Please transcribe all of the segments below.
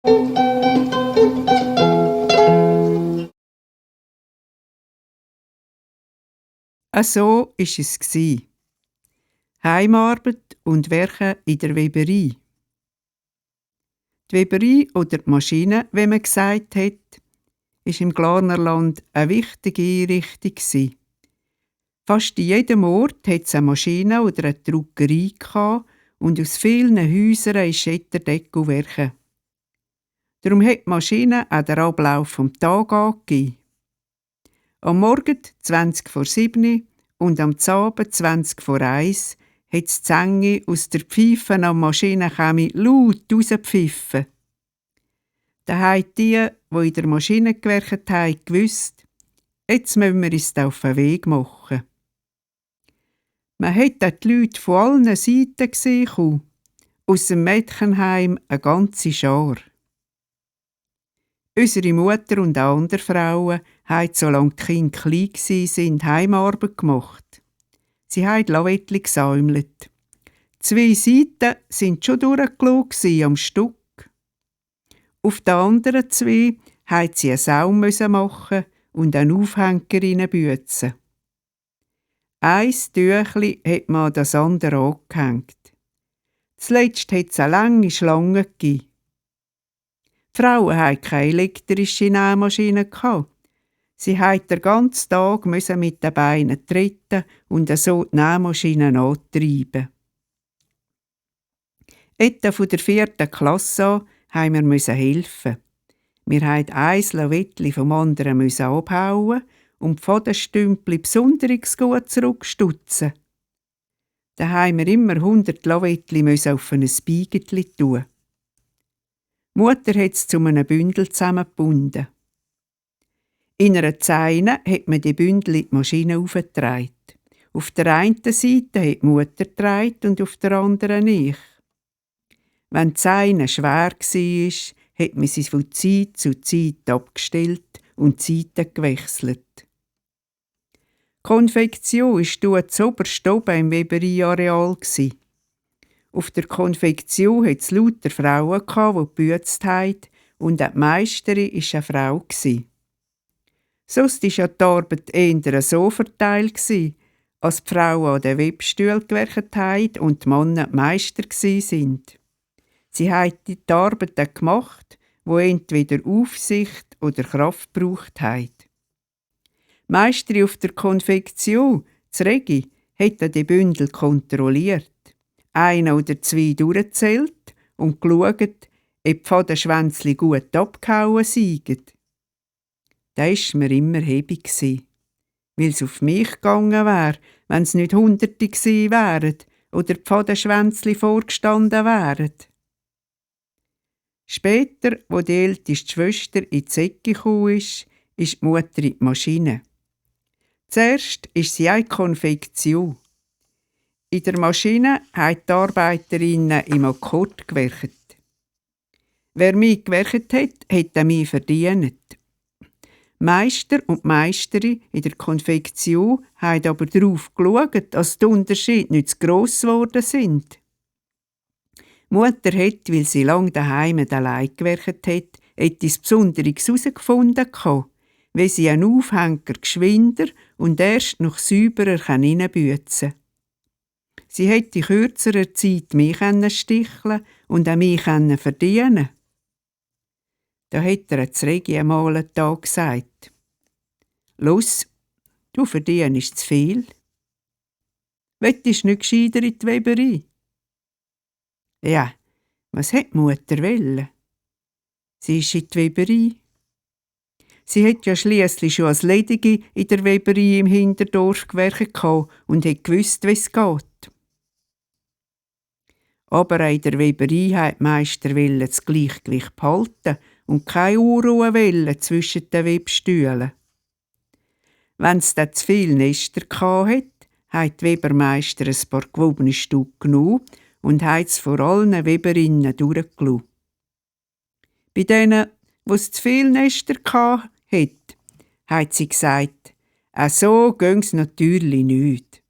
So war es. Heimarbeit und Werken in der Weberei. Die Weberei oder die Maschine, wie man gesagt hat, war im Glarnerland eine wichtige Einrichtung. Fast in jedem Ort hatte es eine Maschine oder eine Druckerei gehabt und aus vielen Häusern ist Schetterdeckel werken. Darum hat die Maschine auch den Ablauf vom Tag angegeben. Am Morgen 20 vor 7 und am Abend 20 vor 1 hat das Zänge aus der Pfeife am Maschinenkämi laut rausgepfiffen. Da haben die in der Maschine gewerkt haben, gewusst, jetzt müssen wir uns auf den Weg machen. Man hat auch die Leute von allen Seiten gesehen, aus dem Mädchenheim eine ganze Schar. Unsere Mutter und auch andere Frauen haben, solange die Kinder klein waren, Heimarbeit gemacht. Sie haben Lavettli gesäumelt. 2 Seiten sind schon durchgelaufen am Stück. Auf den anderen 2 mussten sie einen Saum machen und einen Aufhänger reinbüzen. Ein Tüchli hat man an das andere angehängt. Zuletzt hat es eine lange Schlange gegeben. Die Frauen hatten keine elektrische Nähmaschine. Sie mussten den ganzen Tag mit den Beinen treten und so die Nähmaschine antreiben. Etwa von der 4. Klasse an mussten wir helfen. Wir mussten ein Lavettli vom anderen abhauen und die Fadenstümpel besonders gut zurückstutzen. Da mussten wir immer 100 Lavettli auf ein Beigetli tun. Die Mutter hat es zu einem Bündel zusammengebunden. In einer Zeine hat man die Bündel in die Maschine aufgetragen. Auf der einen Seite hat die Mutter getragen und auf der anderen ich. Wenn die Zeine schwer war, hat man sie von Zeit zu Zeit abgestellt und die Seiten gewechselt. Die Konfektion war dort zuoberst oben im Weberei-Areal. Auf der Konfektion hatte es lauter Frauen, die gebüzt haben, und die Meisterin war eine Frau. Sonst war die Arbeit eher so verteilt, als die Frauen an den Webstühlen gewerkt haben und die Männer die Meister waren. Sie haben die Arbeiten gemacht, die entweder Aufsicht oder Kraft gebraucht haben. Die Meisterin auf der Konfektion, das Regi, hat die Bündel kontrolliert. 1 oder 2 durchgezählt und geschaut, ob die Fadenschwänzli gut abgehauen seien. Da war mir immer hebig, weil es auf mich gegangen wäre, wenn es nicht Hunderte gewesen wären oder die Fadenschwänzli vorgestanden wären. Später, als die älteste Schwester in die Säcke kam, ist die Mutter in die Maschine. Zuerst ist sie eine Konfektion. In der Maschine haben die Arbeiterinnen im Akkord gewerkt. Wer mitgewerkt hat, hat mich verdient. Meister und Meisterin in der Konfektion haben aber darauf geschaut, dass die Unterschiede nicht zu gross geworden sind. Die Mutter hat, weil sie lange daheim allein gewerkt hat, etwas Besonderes herausgefunden, wie sie einen Aufhänger geschwinder und erst noch sauberer reinbüzen kann. Sie hätte in kürzerer Zeit mich sticheln und auch mich verdienen. Da hat das Regi einmal einen Tag gesagt: «Los, du verdienst zu viel. Wettest nicht gescheiter in die Weberei?» Ja, was hat die Mutter wollen? Sie ist in die Weberei. Sie hat ja schliesslich schon als Ledige in der Weberei im Hinterdorf gewerkt und hat gewusst, wie es geht. Aber auch in der Weberei wollten die Meister das Gleichgewicht behalten und keine Unruhe zwischen den Webstühlen. Wenn es dann zu viele Nester hatte, haben die Webermeister ein paar gewobene Stücke genommen und haben es vor allen Weberinnen durchgelassen. Bei denen, die es zu viele Nester hatten, haben sie gesagt, so gehe es natürlich nicht.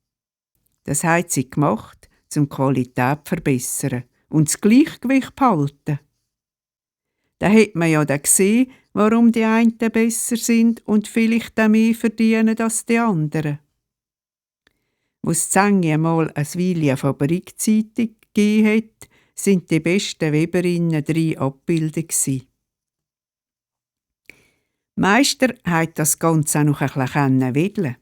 Das haben sie gemacht, um die Qualität zu verbessern und das Gleichgewicht zu behalten. Da hat man ja dann gesehen, warum die einen besser sind und vielleicht auch mehr verdienen als die anderen. Wo es Zangi einmal eine Weile eine Fabrikzeitung gegeben hat, sind die besten Weberinnen 3 abgebildet gewesen. Die Meister hat das Ganze auch noch ein bisschen wedeln.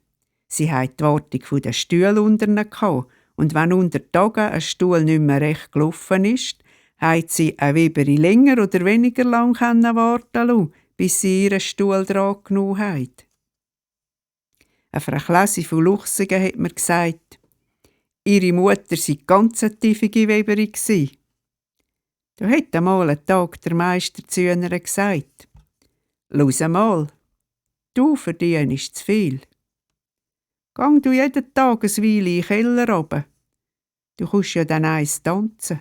Sie hat die Wartung der Stühle unter ihnen und wenn unter Tagen ein Stuhl nicht mehr recht gelaufen ist, hat sie eine Weberi länger oder weniger lang warten lassen, bis sie ihren Stuhl dran genommen hat. Eine Frau Klesi von Luchsingen hat mir gesagt, ihre Mutter sei ganz eine tiefige Weberi gsi. Da hat einmal einen Tag der Meister zu ihnen gesagt, «Los einmal, du verdienst zu viel. Gang du jeden Tag ein Weile in den Keller runter. Du kannst ja dann eins tanzen.»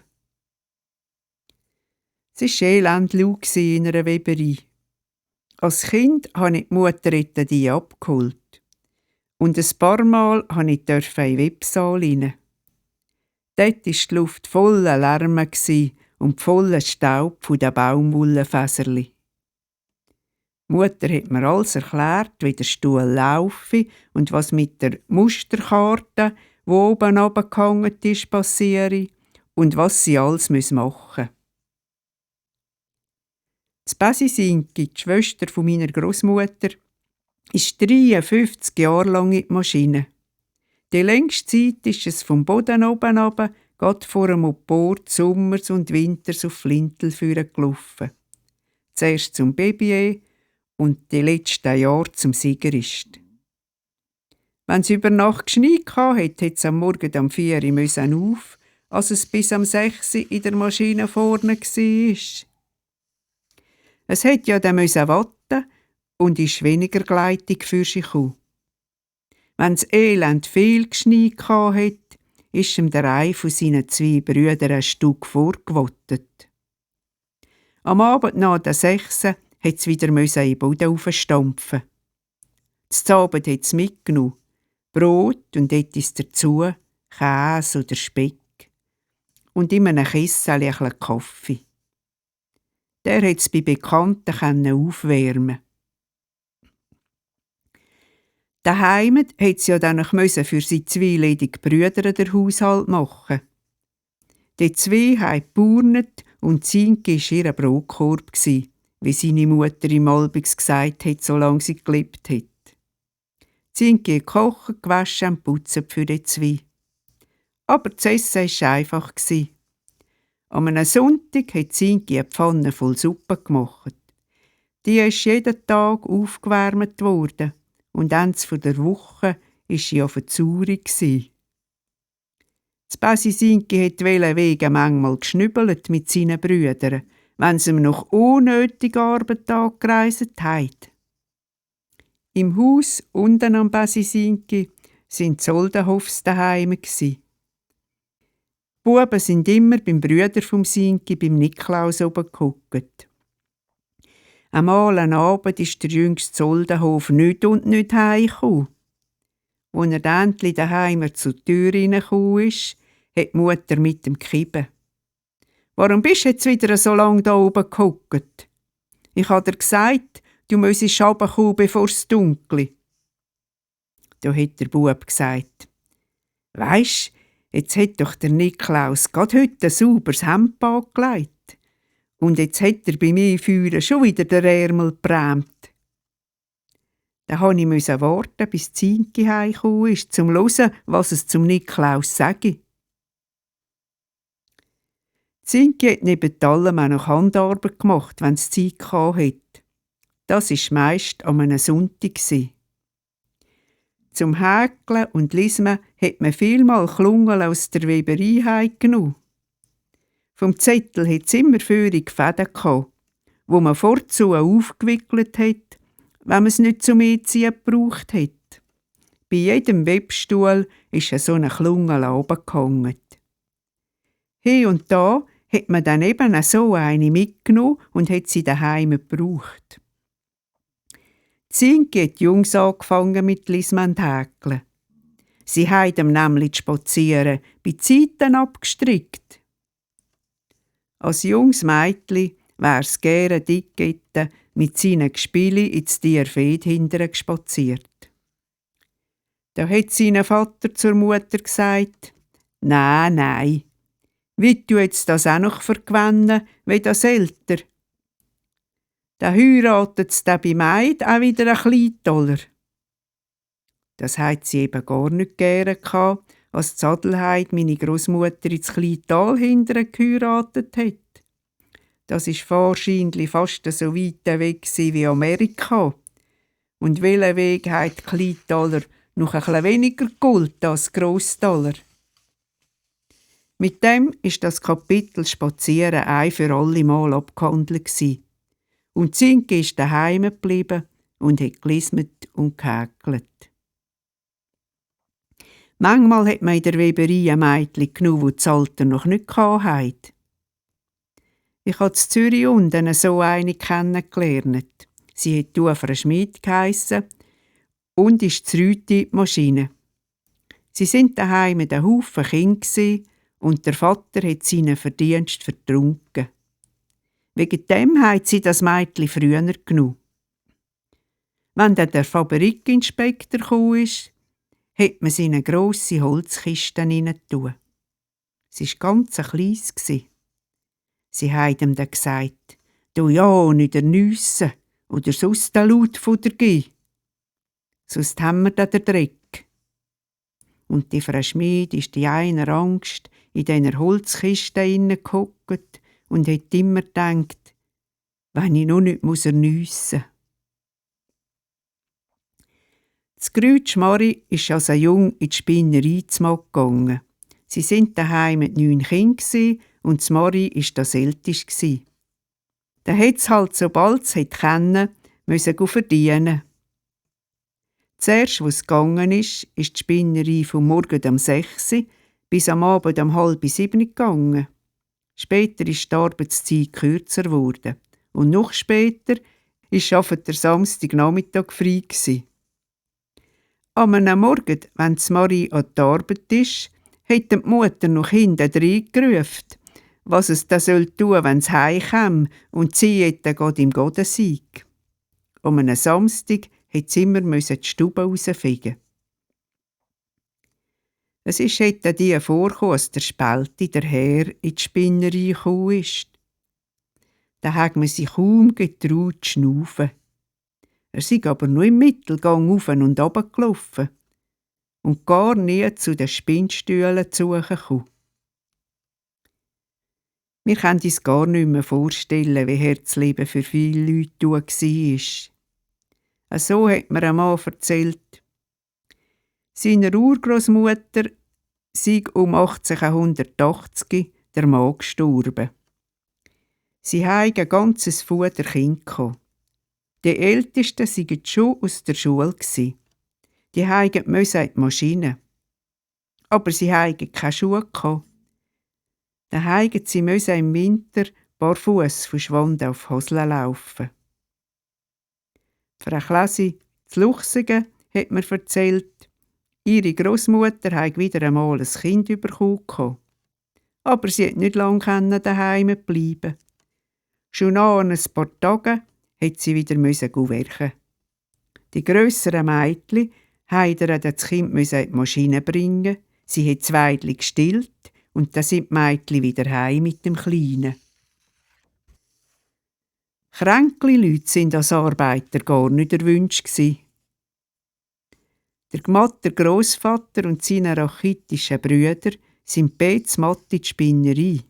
Es war elend laut in einer Weberei. Als Kind habe ich die Mutter die abgeholt. Und ein paar Mal durfte ich in den Websaal rein. Dort war die Luft voller Lärm und voller Staub von den Baumwollenfäserli. Die Mutter hat mir alles erklärt, wie der Stuhl laufe und was mit der Musterkarte, die oben runtergehangen ist, passiere und was sie alles machen müssen. Das Bäsisinki, die Schwester von meiner Großmutter, ist 53 Jahre lang in die Maschine. Die längste Zeit ist es vom Boden oben runter, gerade vor dem Motor, Sommers und Winters auf Flintel gelaufen. Zuerst zum Baby und die letzten Jahre zum Siegerist. Wenn es über Nacht geschneit hatte, hätte es am Morgen um 4 Uhr auf, als es bis am 6 Uhr in der Maschine vorne war. Es hätte ja dann warten und ist weniger gleitig für sich gekommen. Wenn das Elend viel geschneit hatte, ist ihm der eine von seinen 2 Brüdern ein Stück vorgewottet. Am Abend nach der 6 musste es wieder in den Boden aufstampfen. Zum Abend hat es mitgenommen, Brot und etwas dazu, Käse oder Speck und in einem Kessel ein bisschen Kaffee. Der konnte es bei Bekannten aufwärmen. Daheim musste sie ja dann noch für seine 2 ledige Brüder den Haushalt machen. Die 2 haben geburnet und Zinki war ihr Brotkorb, wie seine Mutter ihm allbings gesagt hat, solange sie gelebt hat. Zinki hat gekocht, gewaschen und putzt für die 2. Aber das Essen war einfach. An einem Sonntag hat Zinki eine Pfanne voll Suppe gemacht. Die ist jeden Tag aufgewärmt worden und Ende der Woche war sie auf der Zuri. Das Bäsisinki wollte wegen manchmal geschnübbelt mit seinen Brüdern, wenn sie ihm noch unnötige Arbeit angereist haben. Im Haus unten am Bäsisinki waren die Soldenhofs daheim. Die Buben sind immer beim Brüder vom Sinki, beim Niklaus oben gehockt. Einmal am Abend ist der jüngste Soldenhof nicht heimgekommen. Als er dann endlich daheim zur Tür reingekommen ist, hat die Mutter mit dem Kiben: «Warum bist du jetzt wieder so lange da oben gehockt? Ich habe dir gesagt, du müsstest runterkommen, bevor es dunkel». Da hat der Bub gesagt: «Weisst, jetzt hat doch der Niklaus gerade heute ein sauberes Hemd angelegt. Und jetzt hat er bei mir vorne schon wieder den Ärmel gebrämt.» Da musste ich warten, bis Zinki heimgekommen ist, um zu hören, was es zum Niklaus sage. Zinki hat neben allem auch noch Handarbeit gemacht, wenn es Zeit hatte. Das war meist an einem Sonntag. Zum Häkeln und Lismen hat man vielmal Klungel aus der Weberei heimgenommen. Vom Zettel hat es immer feurige Fäden gehabt, wo man vorzu aufgewickelt hat, wenn man es nicht zum Einziehen gebraucht hat. Bei jedem Webstuhl ist so eine Klungel runtergehangen. Hier und da hat man dann eben so eine mitgenommen und hat sie daheim gebraucht. Zinki hat die Jungs angefangen mit Lismen und Häkeln. Sie haben ihm nämlich die Spazieren bei Zeiten abgestrickt. Als junges Mädchen wär's gäre Dickette mit seinen Gespieli ins Tierfeld hinterher gespaziert. Da hat sein Vater zur Mutter gesagt: Nein, wie du jetzt das auch noch vergewinnen, wie das älter. Da heiratet's da bei Meid auch wieder ein Kleintoller. Das hat sie eben gar nicht gerne gehabt, als die Adelheid meine Großmutter ins Kleintal hinterher geheiratet hat. Das ist wahrscheinlich fast so weit weg wie Amerika. Und welchen Weg hat die Kleintaler noch ein bisschen weniger Gold als Grosstaler? Mit dem ist das Kapitel Spazieren ein für alle Mal abgehandelt gewesen. Und Zinke ist daheim geblieben und hat gelismet und gehäkelt. Manchmal hat man in der Weberei ein Mädchen genommen, das das Alter noch nicht hatte. Ich habe in Zürich unten so eine kennengelernt. Sie hat Ufer Schmid geheissen und ist Rüti Maschine. Sie sind daheim ein Haufen Kinder und der Vater hat seinen Verdienst vertrunken. Wegen dem hat sie das Mädchen früher genommen. Wenn dann der Fabrikinspektor kam, hat man sie in eine grosse Holzkiste hineintun. Sie war ganz klein. Sie haben ihm dann gesagt: «Du ja, nicht ernüssen oder sonst den Lautfutter geben. Sonst haben wir dann den Dreck.» Und die Frau Schmid ist in einer Angst in dieser Holzkiste hineingehockt und hat immer gedacht: «Wenn ich noch nicht ernüssen muss.» Das Grütsch Mari ist als jung in die Spinnerei gegangen. Sie sind daheim mit 9 Kindern und das Mari war das älteste. Da hat es halt, sobald es kennen müssen verdienen. Zuerst, als es gegangen ist die Spinnerei vom Morgen um 6 Uhr bis am Abend um 6:30 gegangen. Später ist die Arbeitszeit kürzer geworden. Und noch später war der Samstagnachmittag frei gewesen. Am Morgen, wenn die Marie an die Arbeit ist, hat die Mutter noch hinten reingerufen, was es da tun soll, wenn es heimkäme und sie hätte gerade im Goden sei. Am Samstag musste sie immer die Stube rausfegen. Es ist hätte die vorgekommen, als der Spälti, der Herr, in die Spinnerei gekommen ist. Da hat man sich kaum getraut zu schnaufen. Er sei aber nur im Mittelgang auf und runter gelaufen und gar nie zu den Spinnstühlen zugekommen. Wir können uns gar nicht mehr vorstellen, wie Herzleben für viele Leute war. So hat mir ein Mann erzählt, seiner Urgroßmutter sei um 1880 der Mann gestorben. Sie hatten ein ganzes Fuder Kinder. Die Ältesten waren schon aus der Schule. Die mussten in die Maschine. Aber sie hatten keine Schuhe. Dann mussten sie im Winter barfuss von Schwanden auf Hoseln laufen. Frau Klasi zu Luchsingen hat mir erzählt, ihre Großmutter habe wieder einmal ein Kind bekommen. Aber sie konnte nicht lange daheim bleiben. Schon nach ein paar Tagen musste sie wieder werken. Die grösseren Mädchen mussten das Kind in die Maschine bringen. Sie hat das Weidli gestillt und dann sind die Mädchen wieder heim mit dem Kleinen. Kränkli-Leute sind als Arbeiter gar nicht erwünscht. Der gematte Grossvater und seine rachitischen Brüder sind beide matt in die Spinnerei.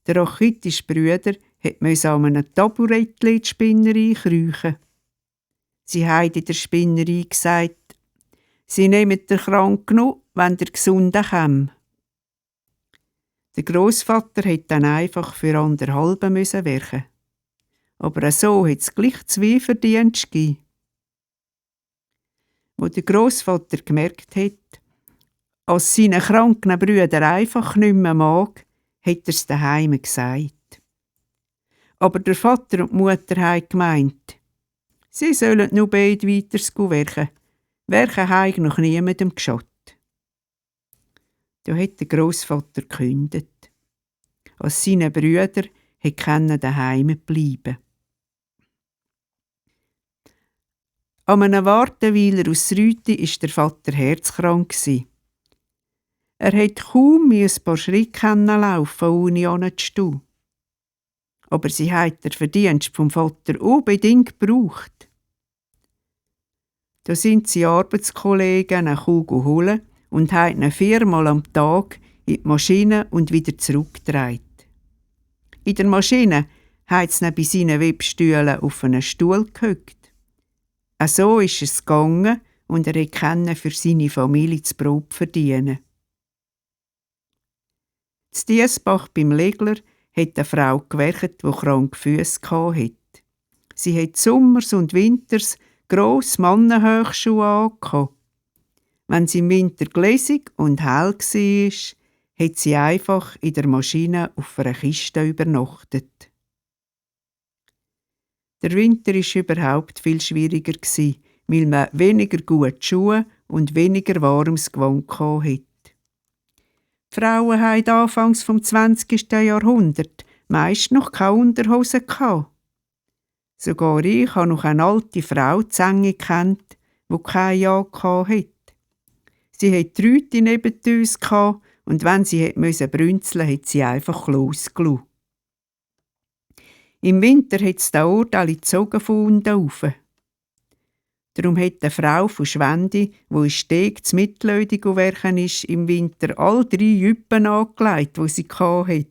Der rachitische Brüder musste an einem Taburettchen in die Spinnerei kriechen. Sie haben in der Spinnerei gesagt, sie nehmen den Kranken noch, wenn der Gesunde käme. Der Grossvater musste dann einfach für 1,5 werken. Aber so hat es gleich 2 Verdienste gegeben. Als der Grossvater gemerkt hat, als seine kranken Brüder einfach nicht mehr mag, hat er es daheim gesagt. Aber der Vater und die Mutter haben gemeint, sie sollen nur beide weiter werken. Werken hat noch niemandem geschaut. Da hat der Grossvater gekündigt. Als seine Brüder hätte daheim bleiben. An einem Warteweiler aus Rüti war der Vater herzkrank. Er konnte kaum ein paar Schritte laufen, ohne hinzustehen. Aber sie hat den Verdienst vom Vater unbedingt gebraucht. Da sind sie Arbeitskollegen eine Kuh holen und haben ihn 4-mal am Tag in die Maschine und wieder zurückgetragen. In der Maschine hat sie ihn bei seinen Webstühlen auf einen Stuhl gehockt. So ist es gegangen und er konnte für seine Familie das Brot verdienen. In Diesbach beim Legler hat eine Frau gewerkt, die kranke Füsse hatte. Sie hat sommers und winters grosse Mannenhochschuhe angehabt. Wenn sie im Winter gläsig und hell war, hat sie einfach in der Maschine auf einer Kiste übernachtet. Der Winter war überhaupt viel schwieriger, weil man weniger gute Schuhe und weniger warmes Gewand hatte. Die Frauen hatten anfangs vom 20. Jahrhundert meist noch keine Unterhosen gehabt. Sogar ich habe noch eine alte Frau zu Enge gekannt, die keine Jacke hatte. Sie hatte 3 Rüti neben uns und wenn sie brünzeln musste, hat sie einfach losgelassen. Im Winter hat es den Ort alle gezogen von unten rauf. Darum hat eine Frau von Schwendi, die in Steg zu Mittlödig werken ist, im Winter all 3 Jüppen angelegt, die sie hatte.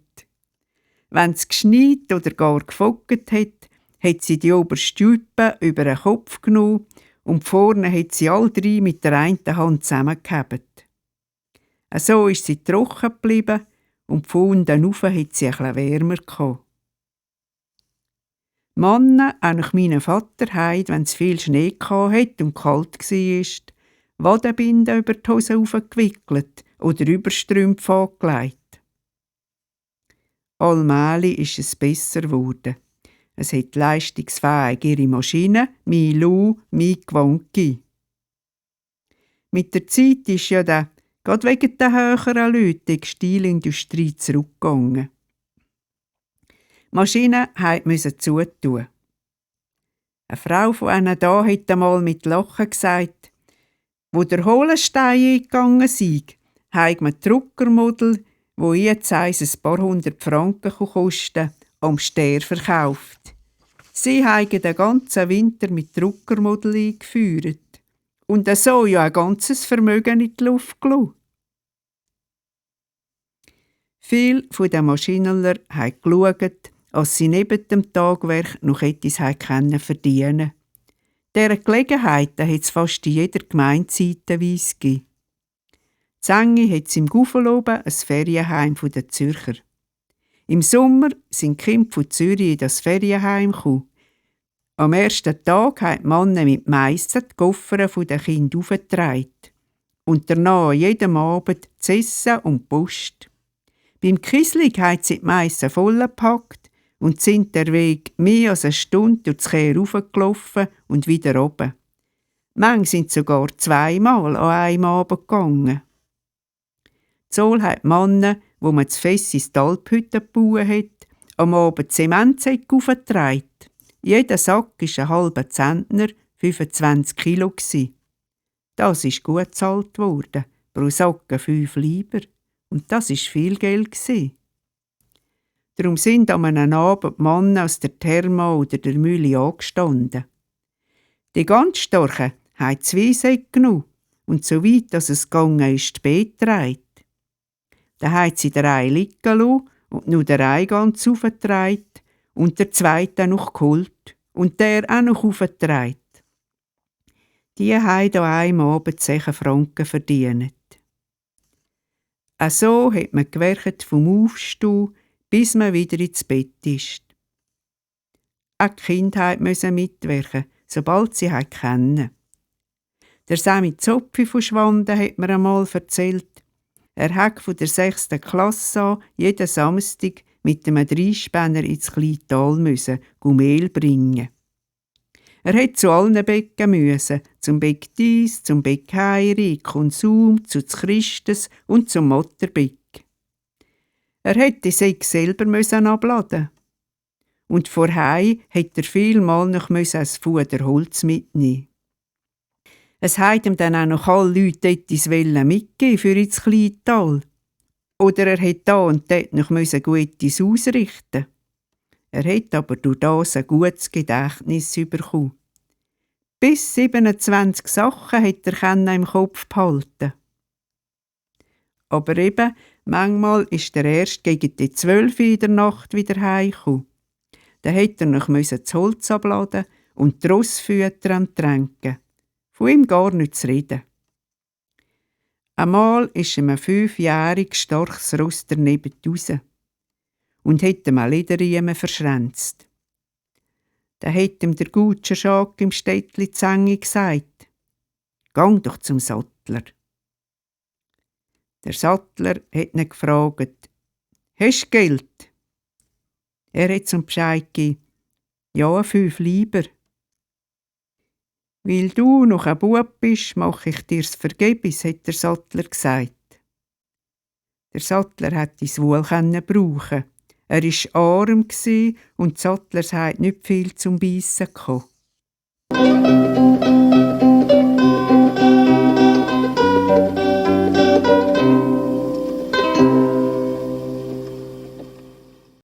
Wenn es geschneit oder gar gefoggt hat sie die oberste Jüppe über den Kopf genommen und vorne hat sie all 3 mit der einen Hand zusammengehabt. So ist sie trocken geblieben und von unten rauf hat sie etwas wärmer gehabt. Die Männer, auch nach meinem Vater, haben, wenn es viel Schnee hatte und kalt war, Wadenbinden über die Hose aufgewickelt oder Überstrümpfe angelegt. Allmählich ist es besser geworden. Es hat leistungsfähig ihre Maschinen, mein Lohn, mein Gewand gegeben. Mit der Zeit ist ja gerade wegen der höheren Löhne die Textilindustrie zurückgegangen. Die Maschinen mussten zutun. Eine Frau von einer da hat einmal mit Lachen gesagt, wo der Hohlenstein eingegangen sei, habe man Druckermodell, wo jetzt ein paar 100 Franken kosten, am Ster verkauft. Sie haben den ganzen Winter mit Druckermodell eingeführt und so ja ein ganzes Vermögen in die Luft gelassen. Viele der Maschinenler haben geschaut, als sie neben dem Tagwerk noch etwas verdienen konnten. Dieser Gelegenheit hat es fast in jeder Gemeinde zeitweise gegeben. Zengi hat es im Guffeloben ein Ferienheim der Zürcher. Im Sommer sind die Kinder von Zürich in das Ferienheim gekommen. Am ersten Tag haben die Männer mit Meissen die Koffer der Kinder aufgetragen. Und danach jedem Abend das Essen und die Post. Beim Kiesling haben sie die Meissen vollgepackt und sind der Weg mehr als eine Stunde durch das Kehr raufgelaufen und wieder oben. Manche sind sogar 2-mal an einem Abend gegangen. So haben die Männer, wo man das Fess ins Talphütte gebaut hat, am Abend Zementsäcke aufgetragen. Jeder Sack war ein halber Zentner, 25 Kilo. Das ist gut gezahlt worden, pro Sack 5 Lieber. Und das war viel Geld. Darum sind an einem Abend die Männer aus der Therma oder der Mühle angestanden. Die ganz Starken haben 2 Säcke genommen und so weit, dass es gegangen ist, die Beete getragen. Dann haben sie den einen liegen lassen und nur den einen ganz aufgetragen und der zweite noch geholt und der auch noch aufgetragen. Die haben an einem Abend 10 Franken verdient. So hat man gewerkt vom Aufstehen, bis man wieder ins Bett ist. Auch die Kinder mussten mitwerken, sobald sie kennen. Der Sami Zopfi von Schwanden hat mir einmal erzählt, er hat von der 6. Klasse an jeden Samstag mit einem Dreispänner ins Kleintal Mehl bringen. Er musste zu allen Becken müssen, zum Beck Dies, zum Beck Heiri, Konsum, zu Christes und zum Motterbeck. Er hätte sich selber abladen. und vorhei hätte er vielmal noch ein Fuder Holz mitnehmen. Es hat ihm dann auch noch alle Leute etwas mitgeben für ins Kleintal. Oder er hätte da und dort noch Gutes ausrichten. Er hätte aber durch das ein gutes Gedächtnis bekommen. Bis 27 Sachen hätte er im Kopf behalten. Aber eben, manchmal ist er erst gegen die 12 in der Nacht wieder heimgekommen. Dann hätte er noch das Holz abladen und die Rosse füttern und tränken. Von ihm gar nicht zu reden. Einmal ist ihm ein 5-jähriges starkes Ross daneben raus und hat ihm einen Lederriemen verschränzt. Da hat ihm der Gutscher Schak im Städtli Zängi gesagt: «Gang doch zum Sattler.» Der Sattler hat ihn gefragt: «Hast du Geld?» Er hat zum Bescheid gegeben: «Ja, 5 Lieber.» «Weil du noch ein Bub bist, mache ich dir's vergebens», hat der Sattler gesagt. Der Sattler hat es wohl brauchen. Er war arm und die Sattler hat nicht viel zum Beissen gekommen.